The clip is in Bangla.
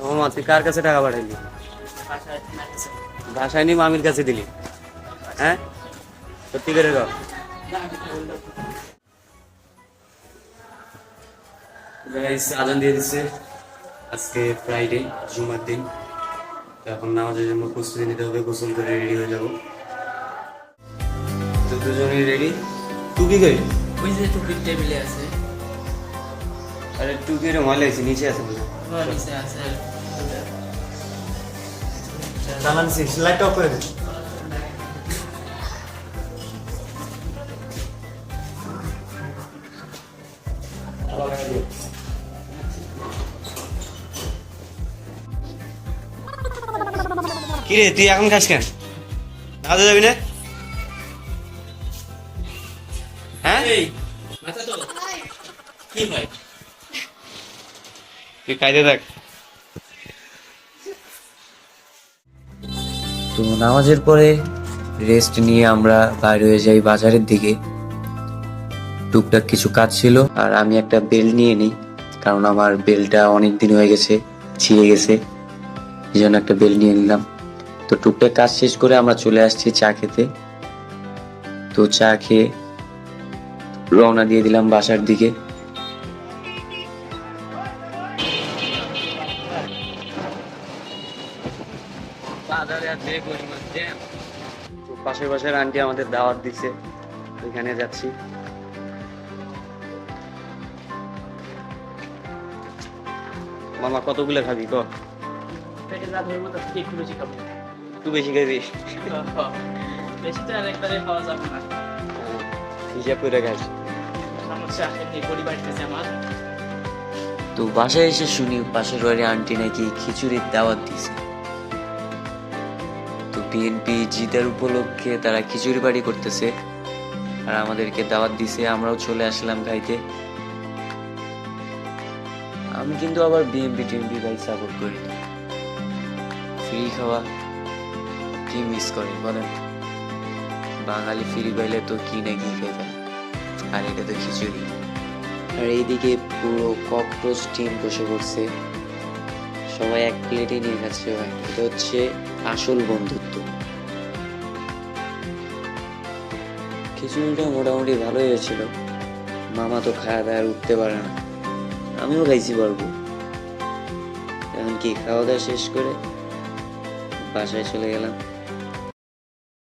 মামা তুই কার কাছে টাকা পাঠাইলি? বাসায় নি মামির কাছে দিলি? হ্যাঁ সত্যি করে কর। গাইস আজান দিয়ে দিচ্ছে, আজকে ফ্রাইডে জুমার দিন। তো এখন নামাজের জন্য প্রস্তুতি নিতে হবে, গোসল করে রেডি হয়ে যাবো। তো দুজনেই রেডি। টুপি কই? ওই যে টুপির টেবিলে আছে। আরে টুপির ময়লা হয়েছে, নিচে আছে বলে। নিচে আছে। চালান লাইট অফ করে দে। কিরে তুই এখন খাস কেন? নামাজে যাবি না? হ্যাঁ এই মাথা তো কি ভাই? তুই খাইতে থাক। তো নামাজের পরে রেস্ট নিয়ে আমরা বাইরে হয়ে যাই বাজারের দিকে। টুকটাক কিছু কাজ ছিল, আর আমি একটা বেল নিয়ে নিই, কারণ আমার বেলটা অনেক দিন হয়ে গেছে, ছিঁড়ে গেছে, এই জন্য একটা বেল নিয়ে নিলাম। তো টুকটাক কাজ শেষ করে আমরা চলে আসছি চা খেতে। তো চা খেয়ে রওনা দিয়ে দিলাম বাসার দিকে। বাজারে আর যে পরিমাণ জ্যাম। তো পাশের পাশের আন্টি আমাদের দাওয়াত দিচ্ছে, ওইখানে যাচ্ছি। মামা কতগুলো খাবি ক? পেটে যা ধরবো তার থেকে একটু বেশি খাবো। একটু বেশি খাবি? বেশি তো আর একবারে খাওয়া যাবে না। হিসাব করে খাস। সমস্যা এমনি পরিবার থেকে আমার। তো বাসায় এসে শুনি পাশের বাড়ির আন্টি নাকি খিচুড়ির দাওয়াত দিছে। তো বিএনপি জিতার উপলক্ষে তারা খিচুড়ি পার্টি করতেছে, আর আমাদেরকে দাওয়াত দিছে, আমরাও চলে আসলাম খাইতে। আমি কিন্তু আবার বিএনপি টিএমপি ভাই সাপোর্ট করি না। ফ্রি খাওয়া কি মিস করে বলেন? বাঙালি ফ্রি পাইলে তো কি না কি খেতাম, আর এটা তো খিচুড়ি। আর এইদিকে পুরো ককরোচ টিম বসে পড়ছে, সবাই এক প্লেটে নিয়ে খাচ্ছে। ভাই এটা হচ্ছে আসল বন্ধুত্ব। খিচুড়িটা মোটামুটি ভালোই হয়েছিল। মামা তো খাওয়া দাওয়া উঠতে পারে না, আমিও খাইছি পারবো। এখন কি খাওয়া দাওয়া শেষ করে বাসায় চলে গেলাম।